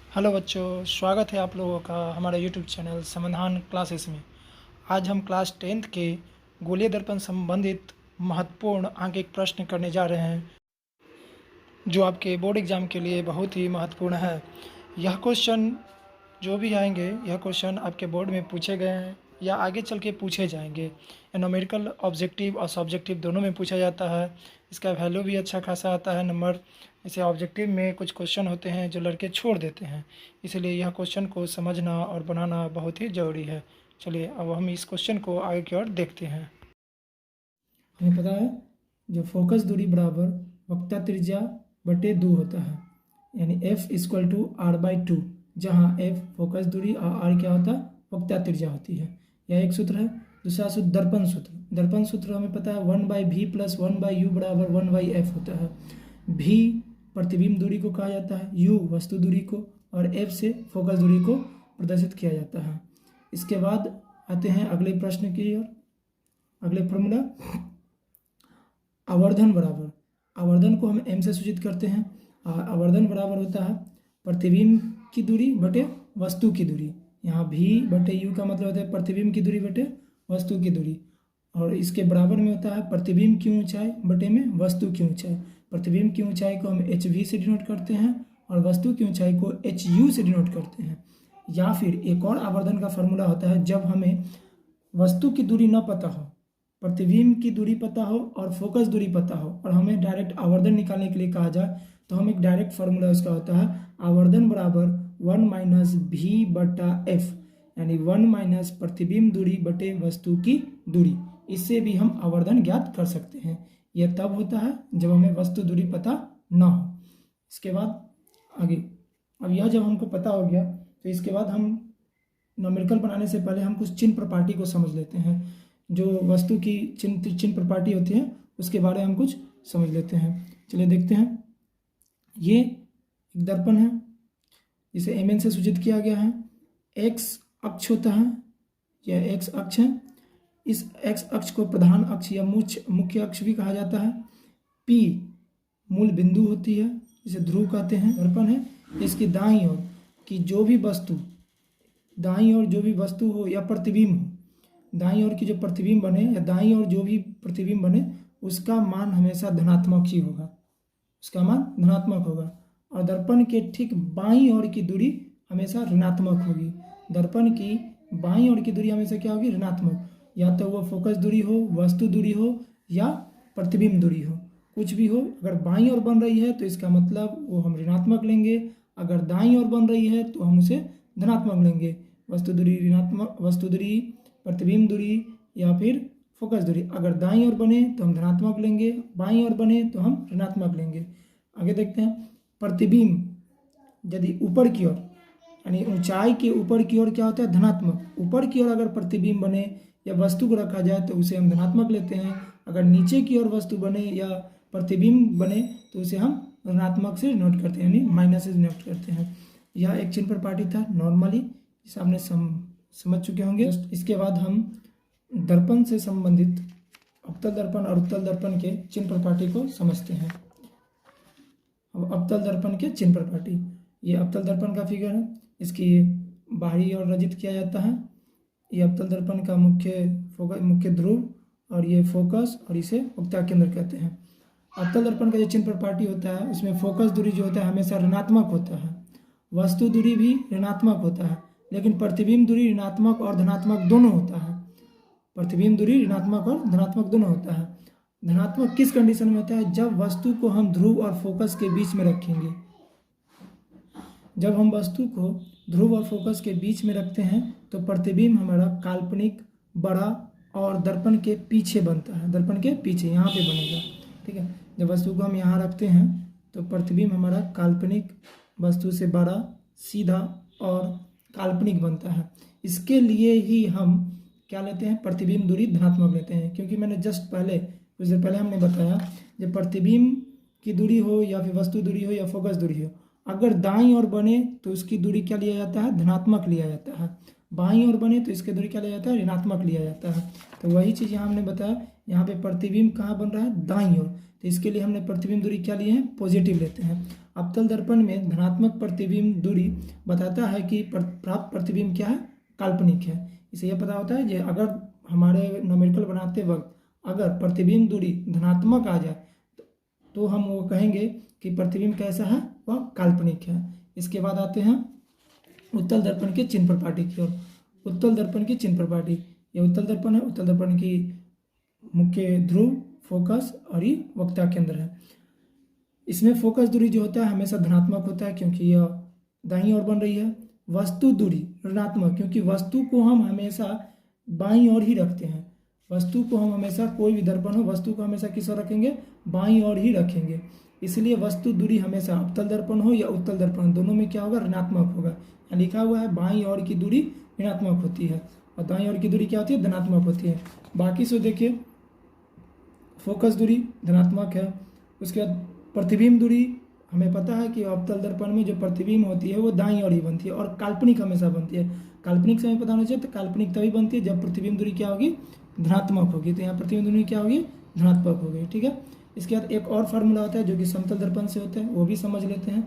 Hello बच्चों, स्वागत है आप लोगों का हमारे यूट्यूब चैनल समाधान क्लासेस में। आज हम क्लास 10th के गोलीय दर्पण संबंधित महत्वपूर्ण आंकिक प्रश्न करने जा रहे हैं, जो आपके बोर्ड एग्ज़ाम के लिए बहुत ही महत्वपूर्ण है। यह क्वेश्चन जो भी आएंगे, यह क्वेश्चन आपके बोर्ड में पूछे गए हैं या आगे चल के पूछे जाएंगे। न्यूमेरिकल ऑब्जेक्टिव और सब्जेक्टिव दोनों में पूछा जाता है। इसका वैल्यू भी अच्छा खासा आता है नंबर। इसे ऑब्जेक्टिव में कुछ क्वेश्चन होते हैं जो लड़के छोड़ देते हैं, इसलिए यह क्वेश्चन को समझना और बनाना बहुत ही ज़रूरी है। चलिए अब हम इस क्वेश्चन को आगे की ओर देखते हैं। हमें पता है जो फोकस दूरी बराबर वक्रता त्रिज्या बटे 2 होता है, यानी f = r/2, जहाँ f फोकस दूरी और r क्या होता है, वक्रता त्रिज्या होती है। यह एक सूत्र है। दूसरा सूत्र दर्पण सूत्र। दर्पण सूत्र हमें पता है 1/v + 1/u = 1/f होता है। v प्रतिबिंब दूरी को कहा जाता है, u वस्तु दूरी को, और f से फोकस दूरी को प्रदर्शित किया जाता है। इसके बाद आते हैं अगले प्रश्न की ओर। अगले फॉर्मूला आवर्धन बराबर, आवर्धन को हम m से सूचित करते हैं। आवर्धन बराबर होता है प्रतिबिंब की दूरी बटे वस्तु की दूरी। यहाँ v बटे u का मतलब होता है प्रतिबिंब की दूरी बटे वस्तु की दूरी, और इसके बराबर में होता है प्रतिबिंब की ऊंचाई बटे में वस्तु की ऊंचाई। प्रतिबिंब की ऊंचाई को हम hv से डिनोट करते हैं और वस्तु की ऊंचाई को hu से डिनोट करते हैं। या फिर एक और आवर्धन का फॉर्मूला होता है जब हमें वस्तु की दूरी न पता हो, प्रतिबिंब की दूरी पता हो और फोकस दूरी पता हो, और हमें डायरेक्ट आवर्धन निकालने के लिए कहा जाए, तो हम एक डायरेक्ट फार्मूला उसका होता है आवर्धन बराबर 1 - v/f, यानी 1 - प्रतिबिंब दूरी बटे वस्तु की दूरी। इससे भी हम आवर्धन ज्ञात कर सकते हैं। यह तब होता है जब हमें वस्तु दूरी पता ना हो। इसके बाद आगे, अब यह जब हमको पता हो गया, तो इसके बाद हम न्यूमेरिकल बनाने से पहले हम कुछ चिन्ह प्रॉपर्टी को समझ लेते हैं। जो वस्तु की चिन्ह प्रॉपर्टी होती है उसके बारे में हम कुछ समझ लेते हैं। चलिए देखते हैं। ये एक दर्पण है, इसे mn से सूचित किया गया है। x अक्ष होता है, यह x अक्ष है। इस x अक्ष को प्रधान अक्ष या मुख्य अक्ष भी कहा जाता है। p मूल बिंदु होती है, इसे ध्रुव कहते हैं। दर्पण है, इसकी दाईं ओर की जो भी वस्तु, दाईं ओर जो भी वस्तु हो या प्रतिबिंब हो, दाईं ओर की जो प्रतिबिंब बने या दाईं ओर जो भी प्रतिबिंब बने, उसका मान हमेशा धनात्मक ही होगा, उसका मान धनात्मक होगा। और दर्पण के ठीक बाईं ओर की दूरी हमेशा ऋणात्मक होगी। दर्पण की बाईं ओर की दूरी हमेशा क्या होगी, ऋणात्मक। या तो वो फोकस दूरी हो, वस्तु दूरी हो, या प्रतिबिंब दूरी हो, कुछ भी हो। अगर बाईं ओर बन रही है तो इसका मतलब वो हम ऋणात्मक लेंगे, अगर दाईं ओर बन रही है तो हम उसे धनात्मक लेंगे। वस्तु दूरी ऋणात्मक, वस्तु दूरी, प्रतिबिंब दूरी या फिर फोकस दूरी, अगर दाईं ओर बने तो हम धनात्मक लेंगे, बाईं ओर बने तो हम ऋणात्मक लेंगे। आगे देखते हैं। प्रतिबिंब यदि ऊपर की ओर, यानी ऊंचाई के ऊपर की ओर क्या होता है, धनात्मक। ऊपर की ओर अगर प्रतिबिंब बने या वस्तु को रखा जाए तो उसे हम धनात्मक लेते हैं। अगर नीचे की ओर वस्तु बने या प्रतिबिंब बने तो उसे हम ऋणात्मक से नोट करते हैं, यानी माइनस से नोट करते हैं। यह एक चिन्ह प्रॉपर्टी था नॉर्मली, जिसे आपने समझ चुके होंगे। इसके बाद हम दर्पण से संबंधित अवतल दर्पण और उत्तल दर्पण के चिन्ह प्रॉपर्टी को समझते हैं। अब अवतल दर्पण के चिन्ह प्रॉपर्टी, ये अवतल दर्पण का फिगर है, इसकी बाहरी ओर रचित किया जाता है। ये अवतल दर्पण का मुख्य ध्रुव, और ये फोकस, और इसे वक्रता केंद्र कहते हैं। अवतल दर्पण का जो चिन्ह प्रॉपर्टी होता है उसमें फोकस दूरी जो होता है हमेशा ऋणात्मक होता है, वस्तु दूरी भी ऋणात्मक होता है, लेकिन प्रतिबिंब दूरी ऋणात्मक और धनात्मक दोनों होता है। प्रतिबिंब दूरी ऋणात्मक और धनात्मक दोनों होता है। धनात्मक किस कंडीशन में होता है, जब वस्तु को हम ध्रुव और फोकस के बीच में रखेंगे। जब हम वस्तु को ध्रुव और फोकस के बीच में रखते हैं तो प्रतिबिंब हमारा काल्पनिक, बड़ा और दर्पण के पीछे बनता है, दर्पण के पीछे यहाँ पे बनेगा। ठीक है, जब वस्तु को हम यहाँ रखते हैं तो प्रतिबिंब हमारा काल्पनिक, वस्तु से बड़ा, सीधा और काल्पनिक बनता है। इसके लिए ही हम क्या लेते हैं, प्रतिबिंब दूरी धनात्मक लेते हैं, क्योंकि मैंने जस्ट पहले, कुछ देर पहले हमने बताया, जब प्रतिबिंब की दूरी हो या फिर वस्तु दूरी हो या फोकस दूरी हो, अगर दाईं ओर बने तो उसकी दूरी क्या लिया जाता है, धनात्मक लिया जाता है। बाईं ओर बने तो इसकी दूरी क्या लिया जाता है, ऋणात्मक लिया जाता है। तो वही चीज़ यहाँ हमने बताया, यहाँ पे प्रतिबिंब कहाँ बन रहा है, दाईं ओर। तो इसके लिए हमने प्रतिबिंब दूरी क्या लिए हैं, पॉजिटिव लेते हैं। अवतल दर्पण में धनात्मक प्रतिबिंब दूरी बताता है कि प्राप्त प्रतिबिंब क्या है, काल्पनिक है। इसे यह पता होता है कि अगर हमारे न्यूमेरिकल बनाते वक्त अगर प्रतिबिंब दूरी धनात्मक आ जाए तो हम वो कहेंगे कि प्रतिबिंब कैसा है, वह काल्पनिक है। इसके बाद आते हैं उत्तल दर्पण के चिन्ह प्रपाटी की ओर। उत्तल दर्पण की चिन्ह प्रपाटी, ये उत्तल दर्पण है। उत्तल दर्पण की मुख्य ध्रुव, फोकस और ये वक्ता केंद्र है। इसमें फोकस दूरी जो होता है हमेशा धनात्मक होता है क्योंकि यह दाईं ओर बन रही है। वस्तु दूरी ऋणात्मक, क्योंकि वस्तु को हम हमेशा बाईं ओर ही रखते हैं। वस्तु को हम हमेशा, कोई भी दर्पण हो, वस्तु को हमेशा किस ओर रखेंगे, बाईं ओर ही रखेंगे। इसलिए वस्तु दूरी हमेशा अवतल दर्पण हो या उत्तल दर्पण, दोनों में क्या होगा, ऋणात्मक होगा। यहाँ लिखा हुआ है बाईं ओर की दूरी ऋणात्मक होती है और दाईं ओर की दूरी क्या होती है, धनात्मक होती है। बाकी से देखिए, फोकस दूरी धनात्मक है। उसके बाद प्रतिबिंब दूरी, हमें पता है कि अवतल दर्पण में जो प्रतिबिंब होती है वो दाईं ओर ही बनती है और काल्पनिक हमेशा बनती है। काल्पनिक से हमें पता होना चाहिए, तो काल्पनिक तभी बनती है जब प्रतिबिंब दूरी क्या होगी, धनात्मक होगी। तो यहाँ प्रतिबिंब दूरी क्या होगी, धनात्मक होगी। ठीक है। इसके बाद एक और फार्मूला होता है जो कि समतल दर्पण से होता है, वो भी समझ लेते हैं।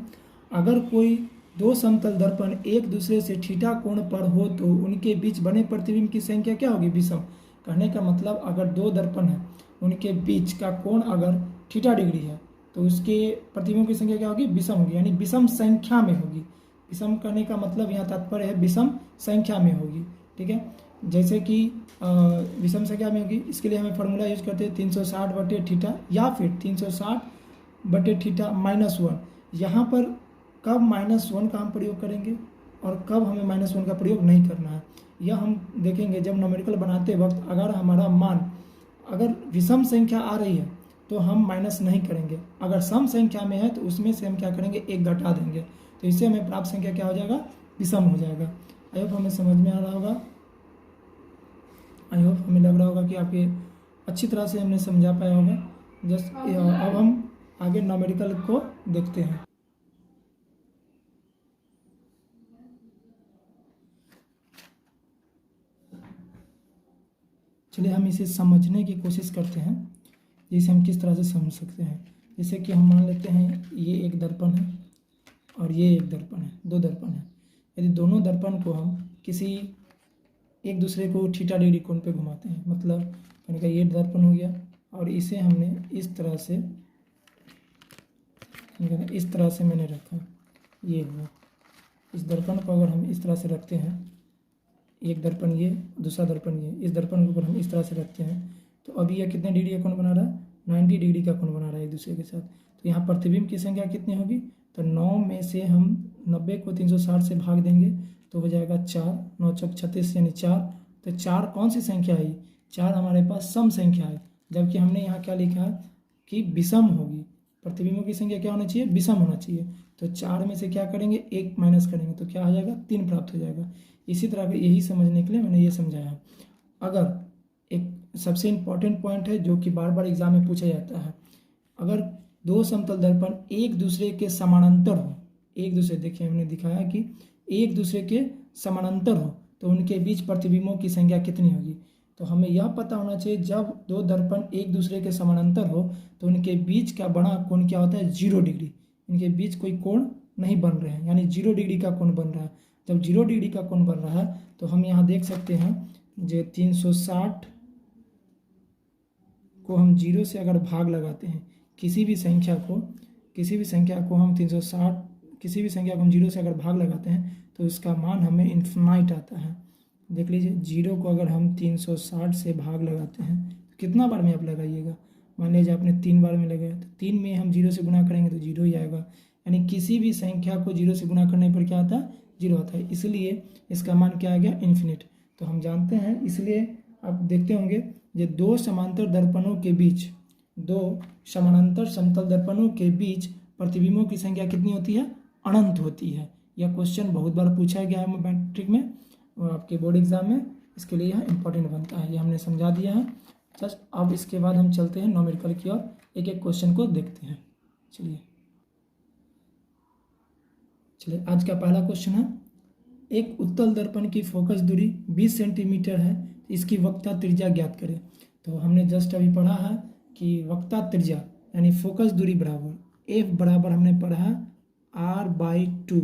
अगर कोई दो समतल दर्पण एक दूसरे से थीटा कोण पर हो तो उनके बीच बने प्रतिबिंब की संख्या क्या होगी, विषम। कहने का मतलब अगर दो दर्पण है, उनके बीच का कोण अगर थीटा डिग्री है तो उसके प्रतिबिंब की संख्या क्या होगी, विषम होगी, यानी विषम संख्या में होगी। विषम करने का मतलब यहाँ तात्पर्य है विषम संख्या में होगी। ठीक है। जैसे कि विषम संख्या में होगी, इसके लिए हमें फार्मूला यूज करते हैं 360 बटे थीटा या फिर 360 बटे थीटा -1। यहाँ पर कब -1 का हम प्रयोग करेंगे और कब हमें -1 का प्रयोग नहीं करना है, यह हम देखेंगे जब न्यूमेरिकल बनाते वक्त। अगर हमारा मान अगर विषम संख्या आ रही है तो हम माइनस नहीं करेंगे, अगर सम संख्या में है तो उसमें से हम क्या करेंगे, एक घटा देंगे, तो इससे हमें प्राप्त संख्या क्या हो जाएगा, विषम हो जाएगा। आई होप हमें समझ में आ रहा होगा। आई होप हमें लग रहा होगा कि आपके अच्छी तरह से हमने समझा पाया होगा। जस्ट अब हम आगे न्यूमेरिकल को देखते हैं। चलिए हम इसे समझने की कोशिश करते हैं, जिसे हम किस तरह से समझ सकते हैं। जैसे कि हम मान लेते हैं ये एक दर्पण है और ये एक दर्पण है, दो दर्पण है। यदि दोनों दर्पण को हम किसी एक दूसरे को थीटा डिग्री कोण पे घुमाते हैं, मतलब कहने का ये दर्पण हो गया और इसे हमने इस तरह से मैंने रखा, ये हुआ। इस दर्पण को अगर हम इस तरह से रखते हैं, एक दर्पण ये, दूसरा दर्पण ये, इस दर्पण को अगर हम इस तरह से रखते हैं तो अभी यह कितने डिग्री का कोण बना रहा है, 90 डिग्री का कोण बना रहा है एक दूसरे के साथ। तो यहाँ प्रतिबिंब की संख्या कितनी होगी, तो 9 में से हम 90 को 360 से भाग देंगे तो हो जाएगा 4, 9 चौक 36 यानी 4। तो 4 कौन सी संख्या है, 4 हमारे पास सम संख्या है, जबकि हमने यहाँ क्या लिखा है कि विषम होगी। प्रतिबिंबों की संख्या क्या होना चाहिए, विषम होना चाहिए। तो 4 में से क्या करेंगे, 1 माइनस करेंगे तो क्या हो जाएगा, 3 प्राप्त हो जाएगा। इसी तरह का यही समझने के लिए मैंने ये समझाया। अगर एक सबसे इम्पॉर्टेंट पॉइंट है जो कि बार बार एग्जाम में पूछा जाता है, अगर दो समतल दर्पण एक दूसरे के समानांतर हो, एक दूसरे, देखिए हमने दिखाया कि एक दूसरे के समानांतर हो तो उनके बीच प्रतिबिंबों की संख्या कितनी होगी। तो हमें यह पता होना चाहिए जब दो दर्पण एक दूसरे के समानांतर हो तो उनके बीच का बड़ा कोण क्या होता है, 0 डिग्री। इनके बीच कोई कोण नहीं बन रहे हैं, यानी 0 डिग्री का कोण बन रहा है। जब 0 डिग्री का कोण बन रहा है तो हम यहाँ देख सकते हैं जो 360 को हम 0 से अगर भाग लगाते हैं, किसी भी संख्या को हम 360, किसी भी संख्या को हम 0 से अगर भाग लगाते हैं तो उसका मान हमें इन्फिनाइट आता है। देख लीजिए 0 को अगर हम 360 से भाग लगाते हैं तो कितना बार में आप लगाइएगा, मान लीजिए आपने 3 बार में लगाया तो 3 में हम 0 से गुना करेंगे तो 0 ही आएगा। यानी किसी भी संख्या को 0 से गुना करने पर क्या आता है, 0 आता है, इसलिए इसका मान क्या आ गया, इन्फिनिट। तो हम जानते हैं, इसलिए आप देखते होंगे ये दो समांतर दर्पणों के बीच, दो समानांतर समतल दर्पणों के बीच प्रतिबिंबों की संख्या कितनी होती है, अनंत होती है। यह क्वेश्चन बहुत बार पूछा गया है मैट्रिक में और आपके बोर्ड एग्जाम में, इसके लिए यह इंपॉर्टेंट बनता है। ये हमने समझा दिया है। जस्ट अब इसके बाद हम चलते हैं न्यूमेरिकल की ओर, एक एक क्वेश्चन को देखते हैं। चलिए आज का पहला क्वेश्चन है, एक उत्तल दर्पण की फोकस दूरी 20 सेंटीमीटर है, इसकी वक्रता त्रिज्या ज्ञात करें। तो हमने जस्ट अभी पढ़ा है कि वक्ता त्रिज्या यानी फोकस दूरी बराबर एफ बराबर हमने पढ़ा है r/2,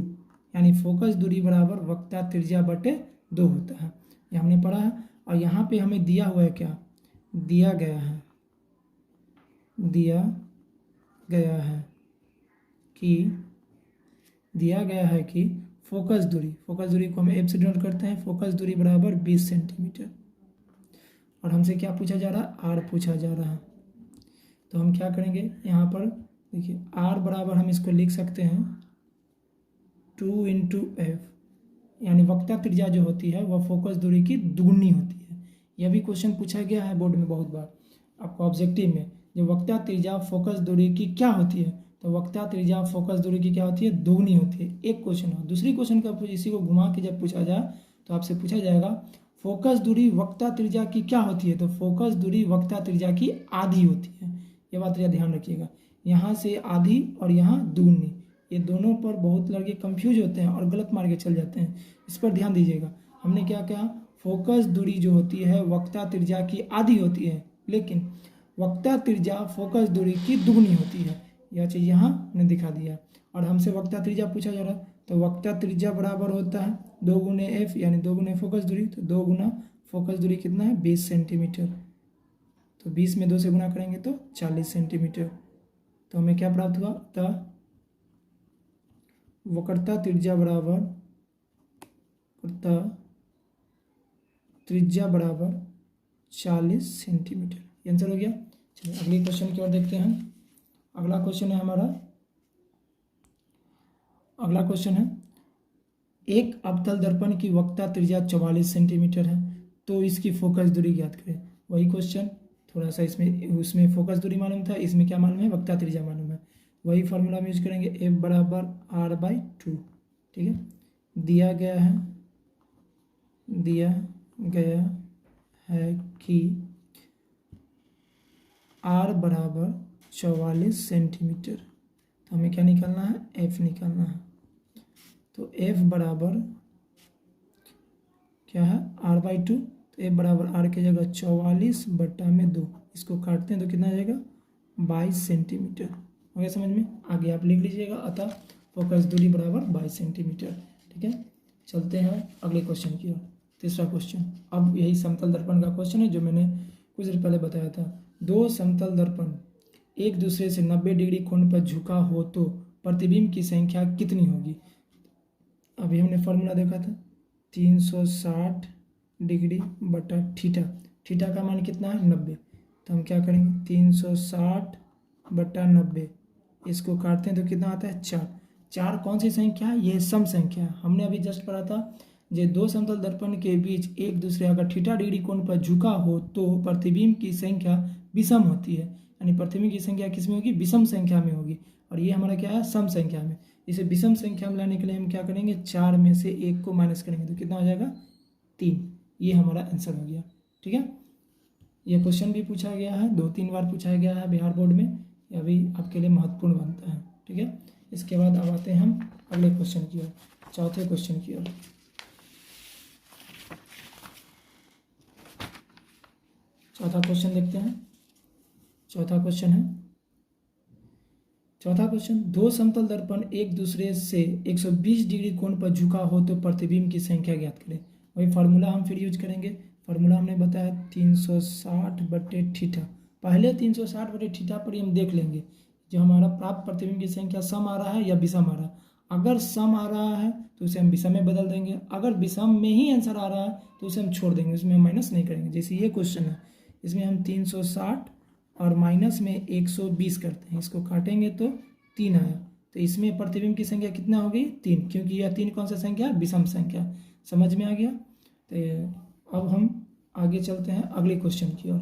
यानी फोकस दूरी बराबर वक्ता त्रिज्या बटे 2 होता है, ये हमने पढ़ा है। और यहाँ पे हमें दिया हुआ है क्या, दिया गया है कि फोकस दूरी को हम एफ से डिनोट करते हैं, फोकस दूरी बराबर 20 सेंटीमीटर। और हमसे क्या पूछा जा रहा है, आर पूछा जा रहा है। तो हम क्या करेंगे, यहाँ पर देखिए आर बराबर हम इसको लिख सकते हैं 2 × f, यानी वक्ता त्रिज्या जो होती है वह फोकस दूरी की दुगुनी होती है। यह भी क्वेश्चन पूछा गया है बोर्ड में बहुत बार आपको ऑब्जेक्टिव में, जो वक्ता त्रिज्या फोकस दूरी की क्या होती है, तो वक्ता त्रिज्या फोकस दूरी की क्या होती है, दोगुनी होती है। एक क्वेश्चन है। दूसरी क्वेश्चन का इसी को घुमा के जब पूछा जाए तो आपसे पूछा जाएगा फोकस दूरी वक्ता त्रिज्या की क्या होती है, तो फोकस दूरी वक्ता त्रिज्या की आधी होती है। ये बात या ध्यान रखिएगा, यहाँ से आधी और यहाँ दुगुनी, ये दोनों पर बहुत लड़के कंफ्यूज होते हैं और गलत मार के चल जाते हैं, इस पर ध्यान दीजिएगा। हमने क्या कहा, फोकस दूरी जो होती है वक्ता त्रिज्या की आधी होती है, लेकिन वक्ता त्रिज्या फोकस दूरी की दुगुनी होती है। यह चीज़ यहाँ हमने दिखा दिया। और हमसे वक्ता त्रिज्या पूछा जा रहा है, तो वक्ता त्रिज्या बराबर होता है 2 × f, यानी 2 × फोकस दूरी, तो 2 × फोकस दूरी कितना है, 20 सेंटीमीटर। तो 20 में 2 से गुना करेंगे तो 40 सेंटीमीटर। तो हमें क्या प्राप्त हुआ, अतः वक्रता त्रिज्या बराबर 40 सेंटीमीटर, ये आंसर हो गया। चलिए अगले क्वेश्चन की ओर देखते हैं। अगला क्वेश्चन है हमारा, अगला क्वेश्चन है, एक अवतल दर्पण की वक्ता त्रिज्या 44 सेंटीमीटर है, तो इसकी फोकस दूरी ज्ञात करें। वही क्वेश्चन, थोड़ा सा उसमें फोकस दूरी मालूम था, इसमें क्या मालूम है, वक्ता त्रिज्या मालूम है। वही फार्मूला हम यूज करेंगे, F बराबर r/2। ठीक है, दिया गया है कि r बराबर 44 सेंटीमीटर, तो हमें क्या निकालना है, F निकालना है। तो F बराबर क्या है, r/2, तो F बराबर r की जगह 44/2, इसको काटते हैं तो कितना आ जाएगा, 22 सेंटीमीटर। हो गया समझ में, आगे आप लिख लीजिएगा, अतः फोकस दूरी बराबर 22 सेंटीमीटर। ठीक है, चलते हैं अगले क्वेश्चन की ओर। तीसरा क्वेश्चन, अब यही समतल दर्पण का क्वेश्चन है जो मैंने कुछ देर पहले बताया था। दो समतल दर्पण एक दूसरे से 90 डिग्री कोण पर झुका हो तो प्रतिबिंब की संख्या कितनी होगी। अभी हमने फॉर्मूला देखा था 360 डिग्री बटा थीटा, थीटा का मान कितना है 90, तो हम क्या करेंगे 360/90, इसको काटते हैं तो कितना आता है 4। 4 कौन सी संख्या है, ये सम संख्या है। हमने अभी जस्ट पढ़ा था, ये दो समतल दर्पण के बीच एक दूसरे अगर थीटा डिग्री कोण पर झुका हो तो प्रतिबिंब की संख्या विषम होती है, यानी प्रतिबिंब की संख्या किस में होगी, विषम संख्या में होगी। और ये हमारा क्या है, सम संख्या में। इसे विषम संख्या में लाने के लिए हम क्या करेंगे, 4 में से 1 को माइनस करेंगे तो कितना हो जाएगा 3। ये हमारा आंसर हो गया। ठीक है, ये क्वेश्चन भी पूछा गया है, 2-3 बार पूछा गया है बिहार बोर्ड में, यह भी आपके लिए महत्वपूर्ण बनता है। ठीक है, इसके बाद अब आते हैं हम अगले क्वेश्चन की ओर, चौथे क्वेश्चन की ओर। चौथा क्वेश्चन देखते हैं। चौथा क्वेश्चन, दो समतल दर्पण एक दूसरे से 120 डिग्री कोण पर झुका हो तो प्रतिबिंब की संख्या ज्ञात करें। वही फार्मूला हम फिर यूज करेंगे। फार्मूला हमने बताया 360/थीटा। पहले 360/थीटा पर ही हम देख लेंगे जो हमारा प्राप्त प्रतिबिंब की संख्या सम आ रहा है या विषम आ रहा है। अगर सम आ रहा है तो उसे हम विषम में बदल देंगे, अगर विषम में ही आंसर आ रहा है तो उसे हम छोड़ देंगे, उसमें हम माइनस नहीं करेंगे। जैसे ये क्वेश्चन है, इसमें हम 360 और माइनस में 120 करते हैं, इसको काटेंगे तो 3 आया, तो इसमें प्रतिबिंब की संख्या कितना हो गई 3, क्योंकि यह 3 कौन सा संख्या, विषम संख्या। समझ में आ गया। तो अब हम आगे चलते हैं अगले क्वेश्चन की ओर।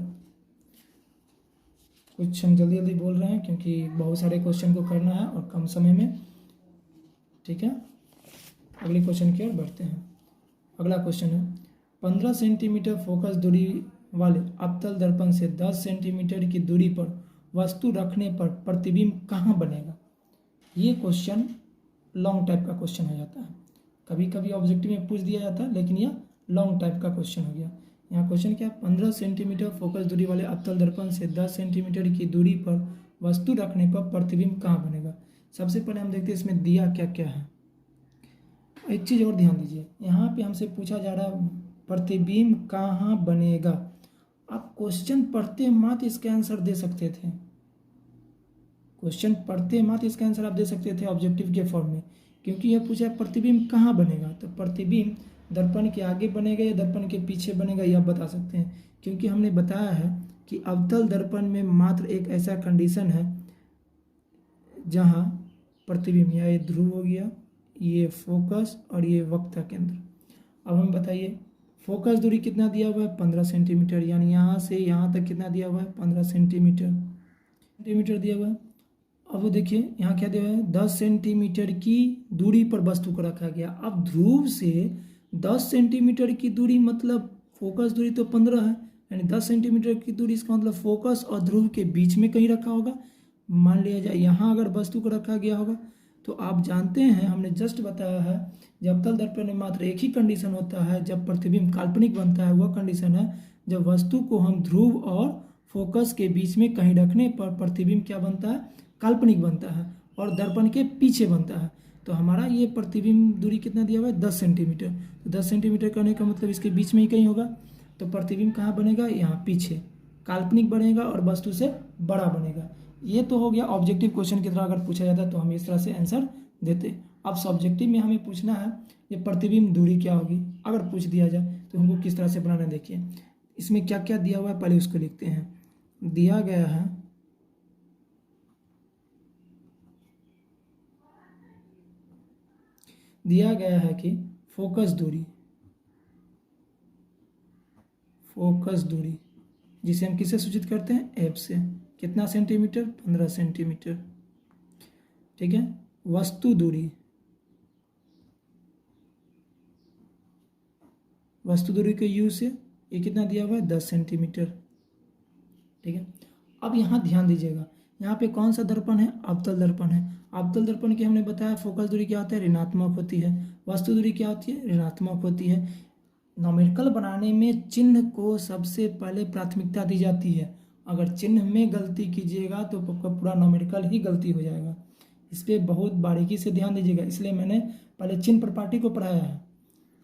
कुछ हम जल्दी जल्दी बोल रहे हैं क्योंकि बहुत सारे क्वेश्चन को करना है और कम समय में। ठीक है, अगले क्वेश्चन की ओर बढ़ते हैं। अगला क्वेश्चन है, 15 सेंटीमीटर फोकस दूरी वाले अवतल दर्पण से 10 सेंटीमीटर की दूरी पर वस्तु रखने पर प्रतिबिंब कहाँ बनेगा। ये क्वेश्चन लॉन्ग टाइप का क्वेश्चन हो जाता है, कभी कभी ऑब्जेक्टिव में पूछ दिया जाता है, लेकिन यह लॉन्ग टाइप का क्वेश्चन हो गया। यहाँ क्वेश्चन क्या, 15 सेंटीमीटर फोकस दूरी वाले अवतल दर्पण से 10 सेंटीमीटर की दूरी पर वस्तु रखने पर प्रतिबिंब कहाँ बनेगा। सबसे पहले हम देखते हैं इसमें दिया क्या क्या है। एक चीज़ और ध्यान दीजिए, यहाँ पे हमसे पूछा जा रहा है प्रतिबिंब कहाँ बनेगा। आप क्वेश्चन पढ़ते मात्र इसका आंसर दे सकते थे, क्वेश्चन पढ़ते मात्र इसका आंसर आप दे सकते थे ऑब्जेक्टिव के फॉर्म में, क्योंकि यह पूछा प्रतिबिंब कहाँ बनेगा। तो प्रतिबिंब दर्पण के आगे बनेगा या दर्पण के पीछे बनेगा, यह आप बता सकते हैं, क्योंकि हमने बताया है कि अवतल दर्पण में मात्र एक ऐसा कंडीशन है जहाँ प्रतिबिंब, या ये ध्रुव हो गया, ये फोकस और ये वक्ता केंद्र। अब हम बताइए फोकस दूरी कितना दिया हुआ है 15 सेंटीमीटर, यानी यहाँ से यहाँ तक कितना दिया हुआ है 15 सेंटीमीटर दिया हुआ है। अब वो देखिए यहाँ क्या दिया हुआ है 10 सेंटीमीटर की दूरी पर वस्तु को रखा गया। अब ध्रुव से 10 सेंटीमीटर की दूरी मतलब फोकस दूरी तो 15 है, यानी 10 सेंटीमीटर की दूरी, इसका मतलब फोकस और ध्रुव के बीच में कहीं रखा होगा। मान लिया जाए यहाँ अगर वस्तु को रखा गया होगा, तो आप जानते हैं हमने जस्ट बताया है जब अवतल दर्पण में मात्र एक ही कंडीशन होता है जब प्रतिबिंब काल्पनिक बनता है, वह कंडीशन है जब वस्तु को हम ध्रुव और फोकस के बीच में कहीं रखने पर प्रतिबिंब क्या बनता है, काल्पनिक बनता है और दर्पण के पीछे बनता है। तो हमारा ये प्रतिबिंब दूरी कितना दिया हुआ है 10 सेंटीमीटर। तो 10 सेंटीमीटर करने का मतलब इसके बीच में ही कहीं होगा, तो प्रतिबिंब कहाँ बनेगा, यहाँ पीछे काल्पनिक बनेगा और वस्तु से बड़ा बनेगा। ये तो हो गया ऑब्जेक्टिव क्वेश्चन की तरह अगर पूछा जाता तो हम इस तरह से आंसर देते। अब सब्जेक्टिव में हमें पूछना है ये प्रतिबिंब दूरी क्या होगी, अगर पूछ दिया जाए तो हमको किस तरह से बनाना। देखिए इसमें क्या क्या दिया हुआ है पहले उसको लिखते हैं। दिया गया है कि फोकस दूरी जिसे हम किससे सूचित करते हैं, एफ से, कितना सेंटीमीटर 15 सेंटीमीटर, ठीक है। वस्तु दूरी के यू से ये कितना दिया हुआ है 10 सेंटीमीटर, ठीक है। अब यहाँ ध्यान दीजिएगा, यहाँ पे कौन सा दर्पण है, अवतल दर्पण है। अवतल दर्पण की हमने बताया फोकस दूरी क्या होता है, ऋणात्मक होती है, वस्तु दूरी क्या होती है, ऋणात्मक होती है। नॉमेरिकल बनाने में चिन्ह को सबसे पहले प्राथमिकता दी जाती है। अगर चिन्ह में गलती कीजिएगा तो पूरा नॉमेरिकल ही गलती हो जाएगा। इस पर बहुत बारीकी से ध्यान दीजिएगा, इसलिए मैंने पहले चिन्ह प्रॉपर्टी को पढ़ाया है।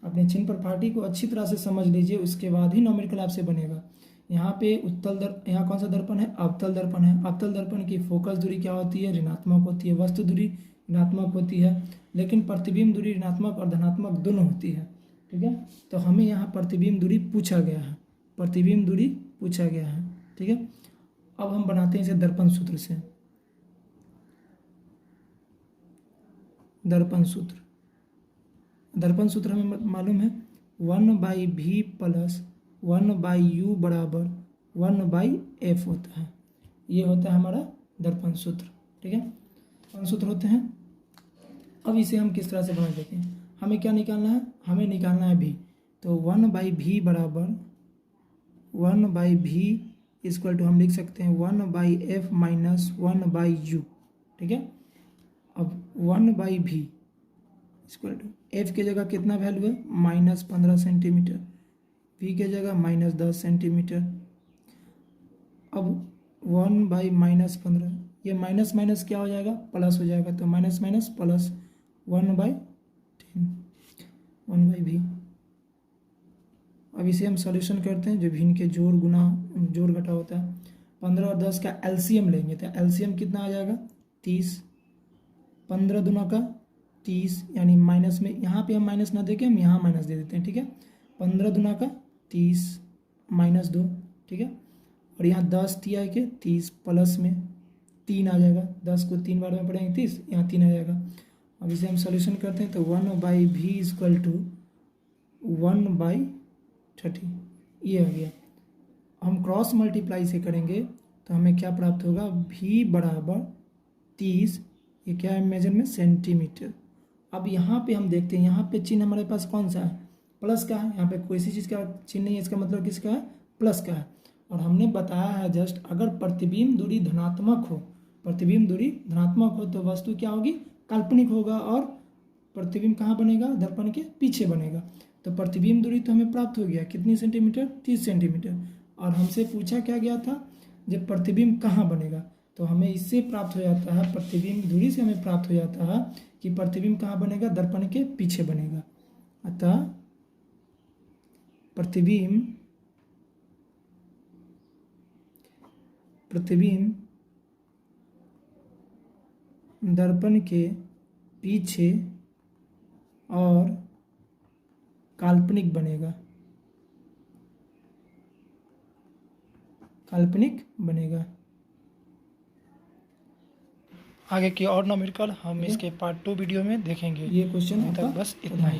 अपने चिन्ह प्रॉपर्टी को अच्छी तरह से समझ लीजिए, उसके बाद ही नॉमेरिकल आपसे बनेगा। यहाँ पे यहाँ कौन सा दर्पण है, अवतल दर्पण है। अवतल दर्पण की फोकस दूरी क्या होती है, ऋणात्मक होती है, वस्तु दूरी ऋणात्मक होती है, लेकिन प्रतिबिंब दूरी ऋणात्मक और धनात्मक दोनों होती है, ठीक है। तो हमें यहाँ प्रतिबिंब दूरी पूछा गया है, ठीक है। अब हम बनाते हैं इसे दर्पण सूत्र से। दर्पण सूत्र हमें मालूम है 1/v प्लस 1/u बराबर 1/f होता है। ये होता है हमारा दर्पण सूत्र, ठीक है। दर्पण सूत्र होते हैं। अब इसे हम किस तरह से बना देते हैं, हमें क्या निकालना है, हमें निकालना है v। तो 1/v बराबर 1/v इक्वल टू हम लिख सकते हैं 1/f माइनस 1/u, ठीक है। अब 1/v इक्वल टू f के जगह कितना वैल्यू है, -15 सेंटीमीटर, v के जगह -10 सेंटीमीटर। अब 1/-15, ये माइनस माइनस क्या हो जाएगा, प्लस हो जाएगा, तो माइनस माइनस प्लस 1/10 1/v। अब इसे हम सॉल्यूशन करते हैं, जो भी इनके जोड़ घटा होता है। 15 और 10 का एलसीएम लेंगे तो एलसीएम कितना आ जाएगा 30, 15 दूना का 30, यानी माइनस में यहाँ पे हम माइनस ना देके हम यहाँ माइनस दे देते हैं, ठीक है। 15 दूना का 30 -2, ठीक है। और यहाँ 10 दिया है कि 30 प्लस में 3 आ जाएगा, 10 को 3 बार में पढ़ेंगे 30, यहाँ 3 आ जाएगा। अब इसे हम सॉल्यूशन करते हैं तो 1/v इक्वल टू 1/30, ये हो गया। हम क्रॉस मल्टीप्लाई से करेंगे तो हमें क्या प्राप्त होगा, v बराबर 30, ये क्या है मेजर में सेंटीमीटर। अब यहाँ पे हम देखते हैं, यहाँ पे चिन्ह हमारे पास कौन सा है, प्लस का है। यहाँ पे कोई सी चीज़ का चिन्ह नहीं है, इसका मतलब किसका है, प्लस का है। और हमने बताया है जस्ट, अगर प्रतिबिंब दूरी धनात्मक हो तो वस्तु क्या होगी, काल्पनिक होगा और प्रतिबिंब कहाँ बनेगा, दर्पण के पीछे बनेगा। तो प्रतिबिंब दूरी तो हमें प्राप्त हो गया, कितनी सेंटीमीटर, 30 सेंटीमीटर। और हमसे पूछा क्या गया था, जब प्रतिबिंब कहाँ बनेगा, तो हमें इससे प्राप्त हो जाता है, प्रतिबिंब दूरी से हमें प्राप्त हो जाता है कि प्रतिबिंब कहाँ बनेगा, दर्पण के पीछे बनेगा। अतः प्रतिबिंब दर्पण के पीछे और काल्पनिक बनेगा। आगे की और न्यूमेरिकल हम इसके पार्ट 2 वीडियो में देखेंगे। ये क्वेश्चन तक बस इतना ही।